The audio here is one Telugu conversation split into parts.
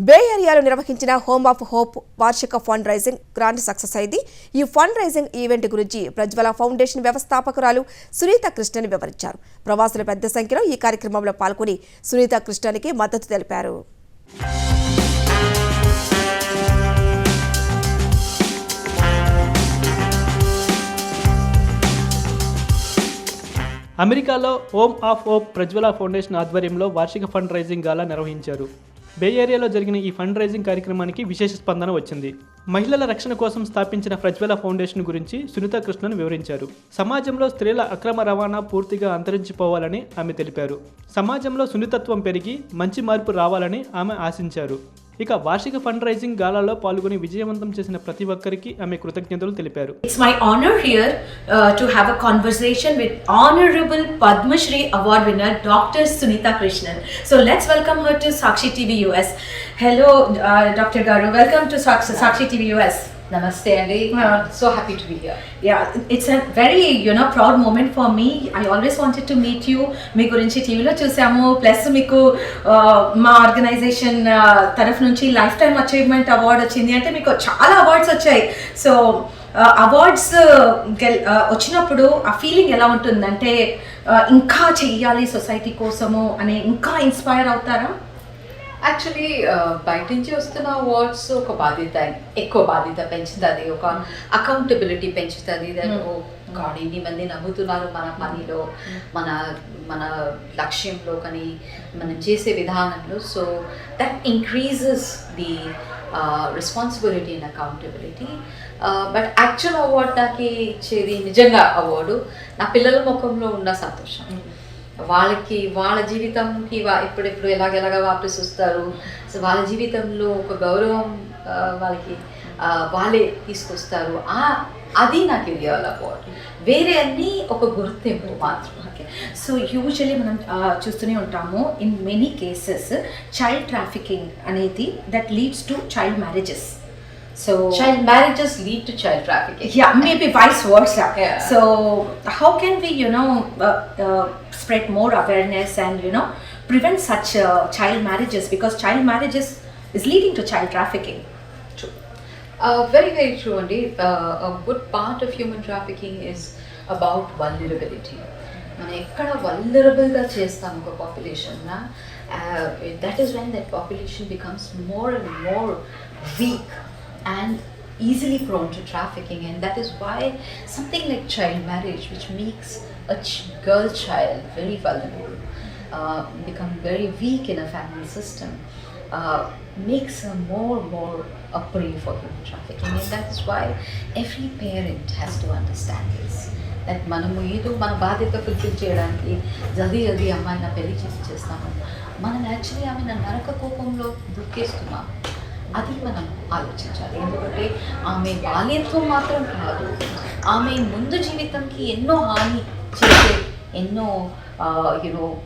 బే ఏరియాలో నిర్వహించిన హోమ్ ఆఫ్ హోప్ వార్షిక ఫండ్ రైజింగ్ గ్రాండ్ సక్సెస్ అయింది. ఈ ఫండ్ రైజింగ్ ఈవెంట్ గురించి ప్రజ్వల ఫౌండేషన్ వ్యవస్థాపకురాలు సునీత కృష్ణన్ వివరించారు. ప్రవాసులు పెద్ద సంఖ్యలో ఈ కార్యక్రమంలో పాల్గొని సునీత కృష్ణన్కి మద్దతు తెలిపారు. అమెరికాలో home of hope Prajwala foundation ఆధ్వర్యంలో వార్షిక ఫండ్ రైజింగ్ గాలా నిర్వహించారు. బే ఏరియాలో జరిగిన ఈ ఫండ్ రైజింగ్ కార్యక్రమానికి విశేష స్పందన వచ్చింది. మహిళల రక్షణ కోసం స్థాపించిన ప్రజ్వల ఫౌండేషన్ గురించి సునీత కృష్ణన్ వివరించారు. సమాజంలో స్త్రీల అక్రమ రవాణా పూర్తిగా అంతరించిపోవాలని ఆమె తెలిపారు. సమాజంలో సున్నితత్వం పెరిగి మంచి మార్పు రావాలని ఆమె ఆశించారు. ఇక వార్షిక ఫండ్ రైజింగ్ గాలాలో పాల్గొని విజయవంతం చేసిన ప్రతి ఒక్కరికి ఆమె కృతజ్ఞతలు తెలిపారు. It's my honor here to have a conversation with Honorable Padma Shri Award winner Dr. Sunitha Krishnan. So let's welcome her to Sakshi TV US. Hello Dr. Garu, welcome to Sakshi TV US. Namaste Andy, so happy to be here. Yeah, it's a very proud moment for me. I always wanted to meet you. మీ గురించి టీవీలో చూసాము, ప్లస్ మీకు మా ఆర్గనైజేషన్ తరఫు నుంచి లైఫ్ టైమ్ అచీవ్మెంట్ అవార్డు వచ్చింది. అంటే మీకు చాలా అవార్డ్స్ వచ్చాయి. సో అవార్డ్స్ వచ్చినప్పుడు ఆ ఫీలింగ్ ఎలా ఉంటుందంటే ఇంకా చెయ్యాలి సొసైటీ కోసము అని ఇంకా ఇన్స్పైర్ అవుతారా? యాక్చువల్లీ బయట నుంచి వస్తున్న అవార్డ్స్ ఒక బాధ్యత, ఎక్కువ బాధ్యత పెంచుతుంది, ఒక అకౌంటబిలిటీ పెంచుతుంది. గాడ్ ఇన్ని మంది నమ్ముతున్నారు మన పనిలో, మన మన లక్ష్యంలో, కానీ మనం చేసే విధానంలో. So that increases the responsibility and accountability. But actual award నాకు ఇచ్చేది నిజంగా అవార్డు నా పిల్లల ముఖంలో ఉన్న సంతోషం. వాళ్ళకి వాళ్ళ జీవితంకి ఎప్పుడెప్పుడు ఎలాగెలాగా వాపస్ వస్తారు, సో వాళ్ళ జీవితంలో ఒక గౌరవం వాళ్ళకి వాళ్ళే తీసుకొస్తారు. అది నాకు ఇవ్వాలి అవార్డు, వేరే అన్నీ ఒక గుర్తింపు మాత్రం. సో యూజువల్లీ మనం చూస్తూనే ఉంటాము, in many cases child trafficking అనేది that leads to child marriages. So child marriages lead to child trafficking. Yeah, maybe vice versa. Yeah. So how can we spread more awareness and prevent such child marriages, because child marriages is leading to child trafficking. True. Very very true Andy. A good part of human trafficking is about vulnerability. మనం ఎక్కడ వల్నరబుల్గా చేస్తాం ఒక పాపులేషన్న, that is when that population becomes more and more weak and easily prone to trafficking. And that is why something like child marriage, which makes a girl child very vulnerable, become very weak in a family system, makes her more a prey for human trafficking. And that is why every parent has to understand this, that మనము ఏదో మన బాధ్యత ఫుల్ఫిల్ చేయడానికి జల్దీ అమ్మాయిని పెళ్లి చేస్తాము, మనం యాక్చువల్లీ ఆమె నరక కోపంలో దుఃఖిస్తున్నాం. అది మనం ఆలోచించాలి. ఎందుకంటే ఆమె బాల్యత్వం మాత్రం కాదు, ఆమె ముందు జీవితంకి ఎన్నో హాని చేసే ఎన్నో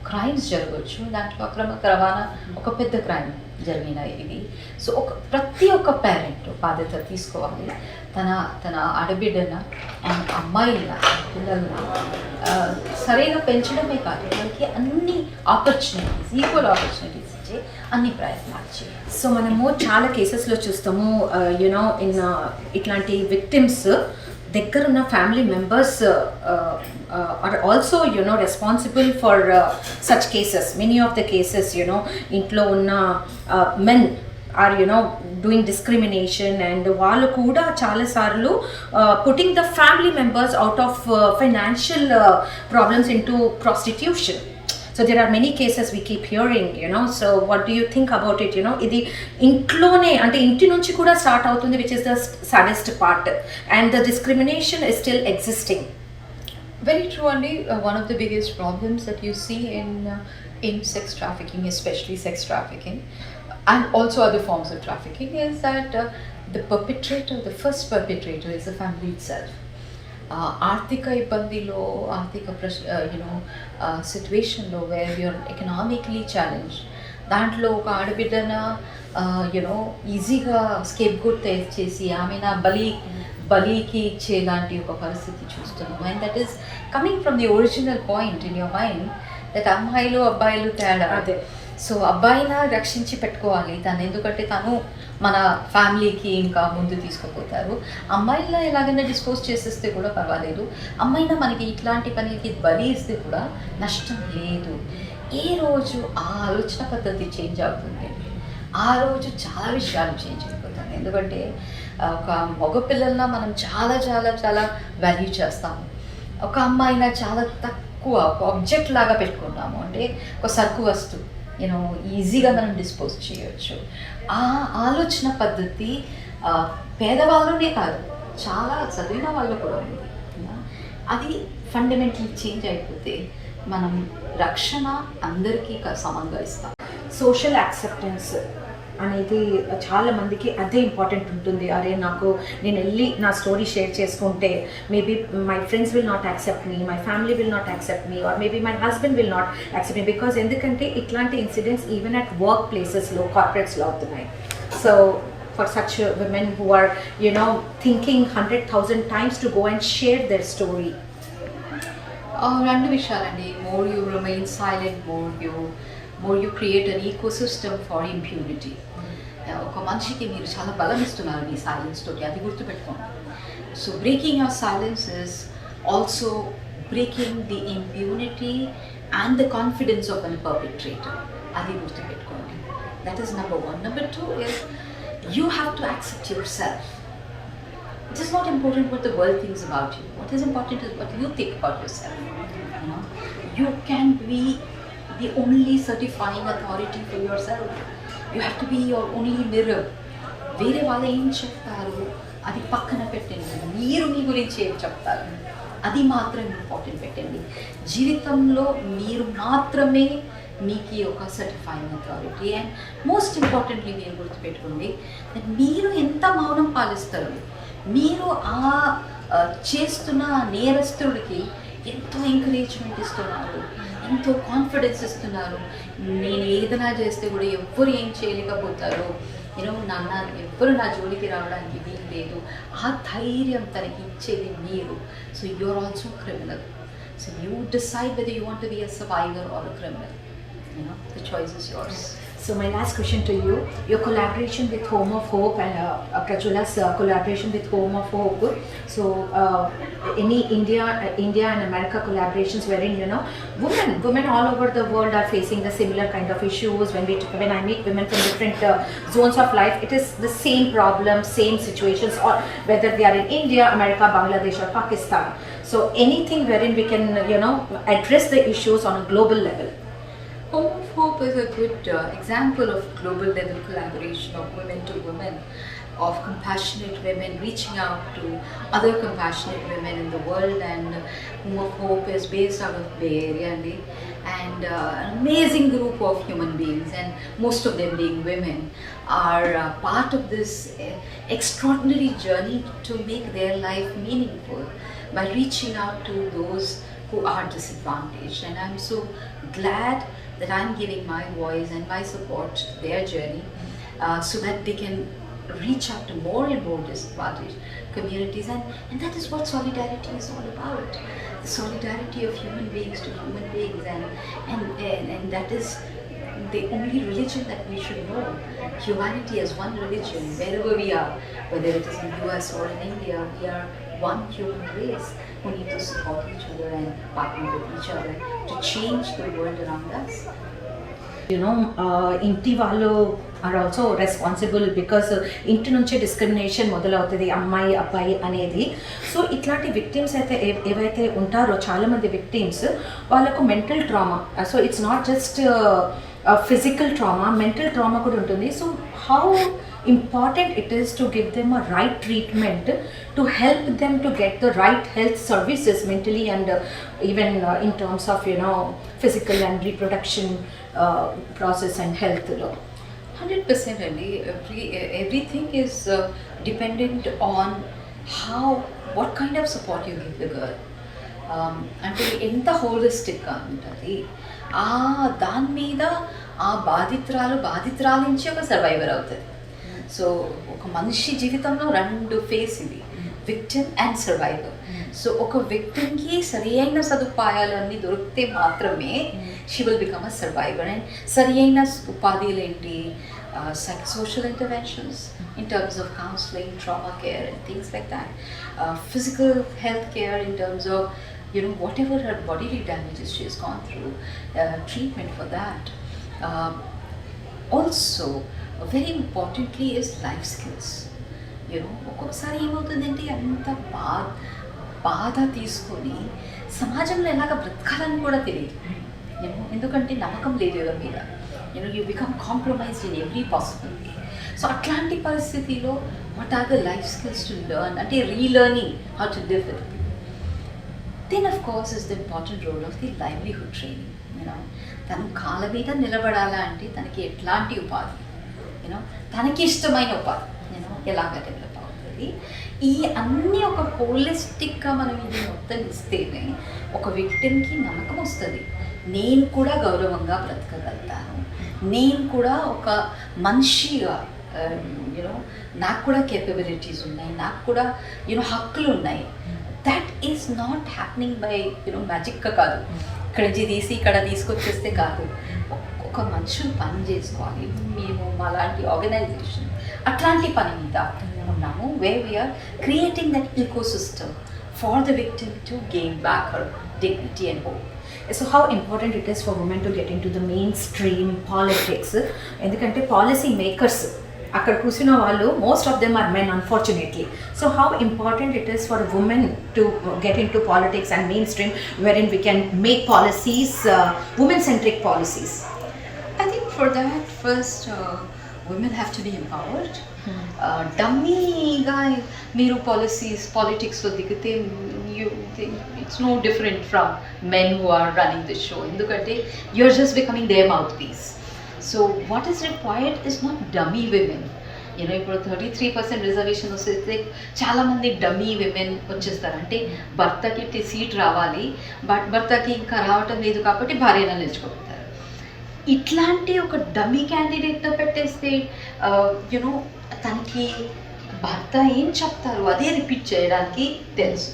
క్రైమ్స్ జరగవచ్చు. దాంట్లో అక్రమ రవాణా ఒక పెద్ద క్రైమ్ జరిగిన ఇది. సో ప్రతి ఒక్క పేరెంట్ బాధ్యత తీసుకోవాలి. తన ఆడబిడ్డన అండ్ అమ్మాయిల పిల్లలను సరిగా పెంచడమే కాదు, వాళ్ళకి అన్ని ఆపర్చునిటీస్, ఈక్వల్ ఆపర్చునిటీస్ ఇచ్చే అన్ని ప్రయత్నాలు చేయాలి. సో మనము చాలా కేసెస్లో చూస్తాము, ఇట్లాంటి విక్టిమ్స్ దగ్గర ఉన్న family members are also responsible for such cases. Many of the cases ఇంట్లో ఉన్న men are doing discrimination, and వాళ్ళు కూడా చాలాసార్లు putting the family members out of financial problems into prostitution. So there are many cases we keep hearing, so what do you think about it? Idi intlone ante inti nunchi kuda start avutundi, which is the saddest part, and the discrimination is still existing. Very true Andy. One of the biggest problems that you see in sex trafficking, especially sex trafficking and also other forms of trafficking, is that the first perpetrator is the family itself. ఆర్థిక ఇబ్బందిలో, ఆర్థిక సిచ్యువేషన్లో వేర్ యూర్ ఎకనామిక్లీ ఛాలెంజ్, దాంట్లో ఒక ఆడబిడ్డన ఈజీగా స్కేప్ గుడ్ చేసి ఆమె బలికి ఇచ్చేలాంటి ఒక పరిస్థితి చూస్తున్నాము. And that is coming from the original point in your mind, that అమ్మాయిలు అబ్బాయిలు తేడా. సో అబ్బాయిని రక్షించి పెట్టుకోవాలి తను, ఎందుకంటే తను మన ఫ్యామిలీకి ఇంకా ముందు తీసుకుపోతారు. అమ్మాయిలా ఎలాగైనా డిస్పోజ్ చేసేస్తే కూడా పర్వాలేదు, అమ్మాయినా మనకి ఇట్లాంటి పనికి బలి ఇస్తే కూడా నష్టం లేదు. ఏ రోజు ఆ ఆలోచన పద్ధతి చేంజ్ అవుతుంది, ఆ రోజు చాలా విషయాలు చేంజ్ అయిపోతుంది. ఎందుకంటే ఒక మగపిల్లల్ని మనం చాలా చాలా చాలా వాల్యూ చేస్తాము, ఒక అమ్మాయినా చాలా తక్కువ ఒక ఆబ్జెక్ట్ లాగా పెట్టుకున్నాము. అంటే ఒక సరుకు వస్తువు ఈజీగా మనం డిస్పోజ్ చేయొచ్చు. ఆ ఆలోచన పద్ధతి పేదవాళ్ళనే కాదు, చాలా చదివిన వాళ్ళు కూడా ఉంది. అది ఫండమెంటల్ చేంజ్ అయిపోతే మనం రక్షణ అందరికీ సమంగా ఇస్తాం. సోషల్ యాక్సెప్టెన్స్ అనేది చాలా మందికి అదే ఇంపార్టెంట్ ఉంటుంది. అరే నేను వెళ్ళి నా స్టోరీ షేర్ చేసుకుంటే maybe my friends will not accept me, my family will not accept me, or maybe my husband will not accept me. Because ఎందుకంటే ఇట్లాంటి ఇన్సిడెంట్స్ ఈవెన్ అట్ వర్క్ ప్లేసెస్లో, కార్పొరేట్స్లో అవుతున్నాయి. So for such women who are thinking 100,000 times to go and share their story. రెండు విషయాలండి. More you remain silent, more you create an ecosystem for impunity. ఒక మనిషికి మీరు చాలా బలం ఇస్తున్నారు మీ సైలెన్స్ తోటి, అది గుర్తుపెట్టుకోండి. So breaking your silence is also breaking the impunity and the confidence of an perpetrator, అది గుర్తుపెట్టుకోండి. That is number 1. Number 2 is you have to accept yourself. It is not important what the world thinks about you. What is important is what you think about yourself. You can be the only certifying authority for yourself. You have to be your only mirror. వేరే వాళ్ళు ఏం చెప్తారు అది పక్కన పెట్టండి, మీరు మీ గురించి ఏం చెప్తారు అది మాత్రం ఇంపార్టెంట్ పెట్టండి. జీవితంలో మీరు మాత్రమే మీకు ఒక certifying authority. And most importantly మీరు గుర్తుపెట్టుకోండి, మీరు ఎంత మౌనం పాలిస్తారు, మీరు ఆ చేస్తున్న నేరస్తుడికి ఎంతో ఎంకరేజ్మెంట్ ఇస్తున్నారు, ఎంతో కాన్ఫిడెన్స్ ఇస్తున్నారు. నేను ఏదైనా చేస్తే కూడా ఎవ్వరు ఏం చేయలేకపోతారు, నాన్న ఎవ్వరు నా జోలికి రావడానికి వీలు లేదు, ఆ ధైర్యం తనకి ఇచ్చేది మీరు. So you are also criminal. So you decide whether you want to be a survivor or a criminal. The choice is yours. So my last question to you, your collaboration with Home of Hope and Prajwala's collaboration with Home of Hope. So any India and America collaborations wherein women all over the world are facing the similar kind of issues. When I meet women from different zones of life, it is the same problem, same situations, or whether they are in India, America, Bangladesh or Pakistan. So anything wherein we can address the issues on a global level. Home of Hope is a good example of global level collaboration of women to women, of compassionate women reaching out to other compassionate women in the world. And Home of Hope is based out of Bay Area and an amazing group of human beings, and most of them being women, are part of this extraordinary journey to make their life meaningful by reaching out to those who are disadvantaged. And I'm so glad that I'm giving my voice and my support to their journey so that they can reach out to more and more disadvantaged communities. And that is what solidarity is all about. The solidarity of human beings to human beings. And that is the only religion that we should know. Humanity as one religion, wherever we are, whether it is in US or in India, we are one human race who need to support each other and partner with each other to change the world around us. ఇంటి వాళ్ళు ఆర్ ఆల్సో రెస్పాన్సిబుల్ బికాస్ ఇంటి నుంచే డిస్క్రిమినేషన్ మొదలవుతుంది, అమ్మాయి అబ్బాయి అనేది. సో ఇట్లాంటి విక్టిమ్స్ అయితే ఏవైతే ఉంటారో చాలామంది విక్టిమ్స్, వాళ్ళకు mental trauma. So it's not just physical trauma, mental trauma కూడా ఉంటుంది. So how important it is to give them a right treatment to help them to get the right health services mentally and even in terms of physical and reproduction process and health law. 100% Andy. Everything is dependent on what kind of support you give the girl. అంటే ఎంత హోలిస్టిక్గా ఉంటుంది దాని మీద ఆ బాధితురాల నుంచి ఒక సర్వైవర్ అవుతుంది. సో ఒక మనిషి జీవితంలో 2 ఫేస్ ఇది. Victim and survivor. సో ఒక విక్టిమ్కి సరి అయిన సదుపాయాలు అన్నీ దొరికితే మాత్రమే she will become a survivor. And సరి అయిన ఉపాధులు ఏంటి? Social interventions in terms of counseling, trauma care and things like that. Physical health care in terms of, whatever her bodily damages she has gone through, treatment for that. Also, very importantly is life skills. ఒక్కొక్కసారి ఏమవుతుందంటే అంత బాధ తీసుకొని సమాజంలో ఎలాగ బ్రతకాలని కూడా తెలియదు. ఎందుకంటే నమ్మకం లేదు ఎవరి మీద. You become compromised in every possible way. So అట్లాంటి పరిస్థితిలో what are the life skills to learn? అంటే relearning how to live with it. Then of course is the important role of the livelihood training. తను కాళ్ళ మీద నిలబడాలా అంటే తనకి ఎట్లాంటి ఉపాధి, తనకి ఇష్టమైన ఉపాధి ఎలాగ డెవలప్ అవుతుంది. ఈ అన్నీ ఒక హోలిస్టిక్గా మనం ఇది మొత్తం ఇస్తేనే ఒక విక్టిమ్కి నమ్మకం వస్తుంది. నేను కూడా గౌరవంగా బ్రతకగలుగుతాను, నేను కూడా ఒక మనిషిగా నాకు కూడా కేపబిలిటీస్ ఉన్నాయి, నాకు కూడా హక్కులు ఉన్నాయి. That is not happening by మ్యాజిక్గా కాదు, ఇక్కడ నుంచి తీసి ఇక్కడ తీసుకొచ్చేస్తే కాదు. ఒక మనుషులు పని చేసుకోవాలి. మేము అలాంటి ఆర్గనైజేషన్ అట్లాంటి పని మీద ఉన్నాము, where we are creating that ecosystem for the victim to gain back her dignity and hope. So how important it is for women to get into the mainstream politics? ఎందుకంటే పాలసీ మేకర్స్ అక్కడ కూర్చున్న వాళ్ళు most of them are men, unfortunately. So how important it is for women to get into politics and mainstream wherein we can make policies, women-centric policies? I think for that, first, women have to be empowered. డమ్మీగా మీరు పాలిటిక్స్లో దిగితే it's no different from men who are running the show. ఎందుకంటే you're just becoming their mouthpiece. So what is required is not dummy women. ఇప్పుడు 33% రిజర్వేషన్ వస్తే చాలామంది డమ్మీ విమెన్ వచ్చేస్తారు. అంటే భర్తకి సీట్ రావాలి, బట్ భర్తకి ఇంకా రావటం లేదు కాబట్టి భార్యను నిలుచుకుంటారు. ఇట్లాంటి ఒక డమ్మీ క్యాండిడేట్తో పెట్టేస్తే తనకి భర్త ఏం చెప్తారు అదే రిపీట్ చేయడానికి తెలుసు.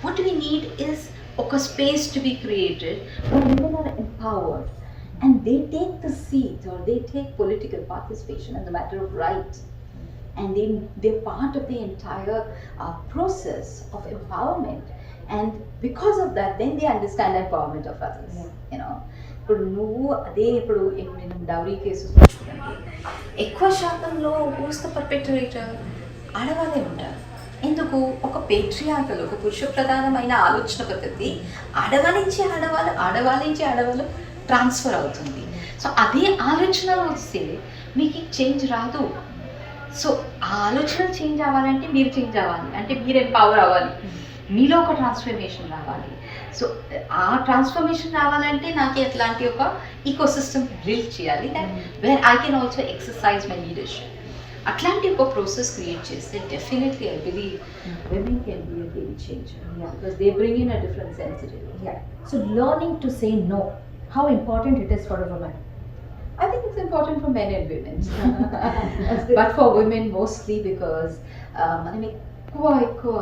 What we need is a space to be created where women are empowered and they take the seat or they take political participation in the matter of right, and they're part of the entire process of empowerment, and because of that then they understand the empowerment of others. ఇప్పుడు నువ్వు అదే ఇప్పుడు నేను డౌరీ కేసెస్ చూడండి, ఎక్కువ శాతంలో హూస్ ద పర్పెట్రేటర్ ఆడవాళ్ళే ఉంటారు. ఎందుకు? ఒక పేట్రియార్కల్, ఒక పురుష ప్రధానమైన ఆలోచన పద్ధతి ఆడవాళ్ళ నుంచి ఆడవాళ్ళు ట్రాన్స్ఫర్ అవుతుంది. సో అదే ఆలోచన వస్తే మీకు చేంజ్ రాదు. సో ఆ ఆలోచన చేంజ్ అవ్వాలంటే మీరు చేంజ్ అవ్వాలి, అంటే మీరు ఎంపవర్ అవ్వాలి, మీలో ఒక ట్రాన్స్ఫర్మేషన్ రావాలి. సో ఆ ట్రాన్స్ఫర్మేషన్ రావాలంటే నాకు ఎట్లాంటి ఒక ఈకోసిస్టమ్ బిల్డ్ చేయాలి, that where I can also exercise my leadership. అట్లాంటి ఒక ప్రాసెస్ క్రియేట్ చేస్తే definitely I believe women can be a game changer. Because they bring in a different sensitivity. So learning to say no, how important it is for a woman? I think it's important for men and women. But for women mostly because మనం ఎక్కువ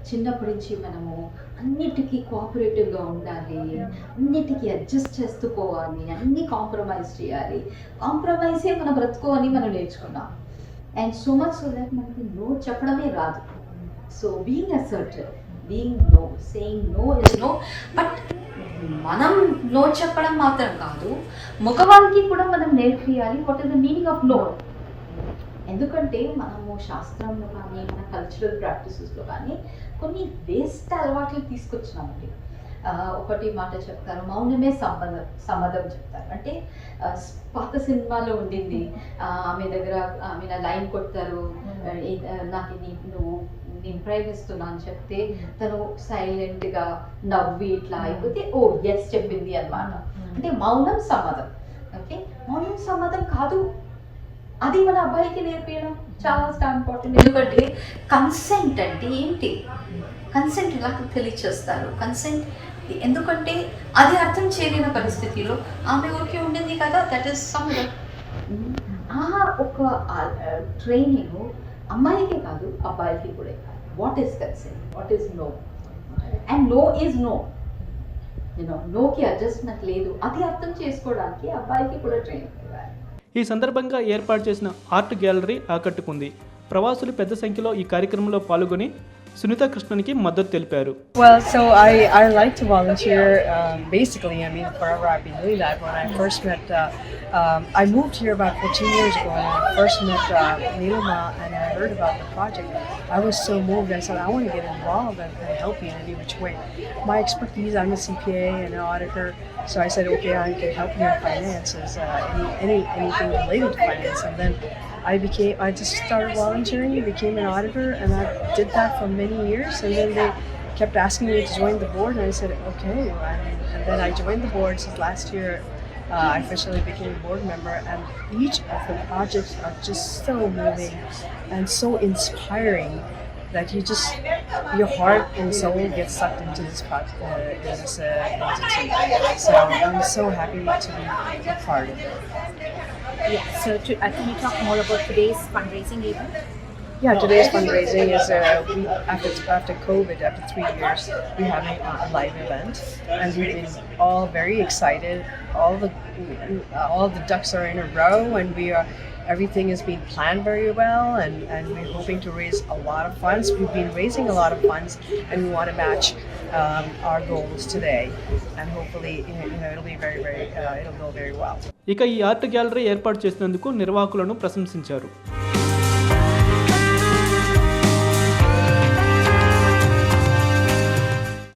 చిన్నప్పటి నుంచి మనము అన్నిటికీ కోఆపరేటివ్గా ఉండాలి, అన్నిటికీ అడ్జస్ట్ చేస్తూ పోవాలి, అన్నీ కాంప్రమైజ్ చేయాలి, కాంప్రమైజే మన బ్రతుకు అని మనం నేర్చుకున్నాం. And so much so that మనకి నో చెప్పడమే రాదు. So being assertive, being no, saying no is no. But మనం నో చెప్పడం మాత్రం కాదు, మగవాళ్ళకి కూడా మనం నేర్పియాలి what is the meaning of no. ఎందుకంటే మనము శాస్త్రంలో కానీ మన కల్చరల్ ప్రాక్టీసెస్లో కానీ కొన్ని వేస్ట్ అలవాట్లు తీసుకొచ్చినామండి. ఒకటి మాట చెప్తారు, మౌనమే సమ్మతం చెప్తారు. అంటే పాత సినిమాలో ఉండింది, ఆమె దగ్గర ఆమె లైన్ కొడతారు, నాకు నేను ప్రేమిస్తున్నా అని చెప్తే తను సైలెంట్గా నవ్వి ఇట్లా అయిపోతే ఓ ఎస్ చెప్పింది అన్నమాట. అంటే మౌనం సమ్మతం. ఓకే, మౌనం సమ్మతం కాదు, అది మన అబ్బాయికి నేర్పించడం చాలా ఇంపార్టెంట్. ఎందుకంటే కన్సెంట్ అంటే ఏంటి, కన్సెంట్ ఎలా తెలియచేస్తారు, కన్సెంట్ ఎందుకంటే అది అర్థం చేయలేని పరిస్థితిలో ఆమె ఊరికే ఉండింది కదా, దట్ ఈస్ సమ్మతం. ఆ ఒక ట్రైనింగ్ అమ్మాయికే కాదు అబ్బాయికి కూడా కాదు. what is that sin, what is no, and no is no. No కి అడ్జస్ట్మెంట్ లేదు, అది అర్థం చేసుకోవడానికి అబ్బాయికి కూడా ట్రైనింగ్ ఇవ్వాలి. ఈ సందర్భంగా ఏర్పాటు చేసిన ఆర్ట్ గ్యాలరీ ఆకట్టుకుంది. ప్రవాసులు పెద్ద సంఖ్యలో ఈ కార్యక్రమంలో పాల్గొని సునీత కృష్ణన్కి మద్దతు తెలిపారు. Well, so I like to volunteer. Basically, I mean, forever I've been doing that. When I first met, I moved here about 14 years ago, and I first met Neelama, and I heard about the project. I was so moved. I said, I want to get involved and help you in any which way. My expertise, I'm a CPA and an auditor, so I said, okay, I can help you in finances, anything related to finance, and then I just started volunteering, became an auditor, and I did that for many years. And then they kept asking me to join the board, and I said, okay. And then I joined the board since last year. I officially became a board member, and each of the projects are just so moving and so inspiring that your heart and soul gets sucked into this entity. So I'm so happy to be a part of it. Yeah, so can you talk more about today's fundraising event? Yeah, today's fundraising is after COVID, after 3 years, we're having a live event, and we've been all very excited. All the ducks are in a row, and everything is being planned very well, and we're hoping to raise a lot of funds. We've been raising a lot of funds, and we want to match our goals today, and hopefully it'll be it'll go very well. ఇక ఈ ఆర్ట్ గ్యాలరీ ఏర్పాటు చేసినందుకు నిర్వాహకులను ప్రశంసించారు.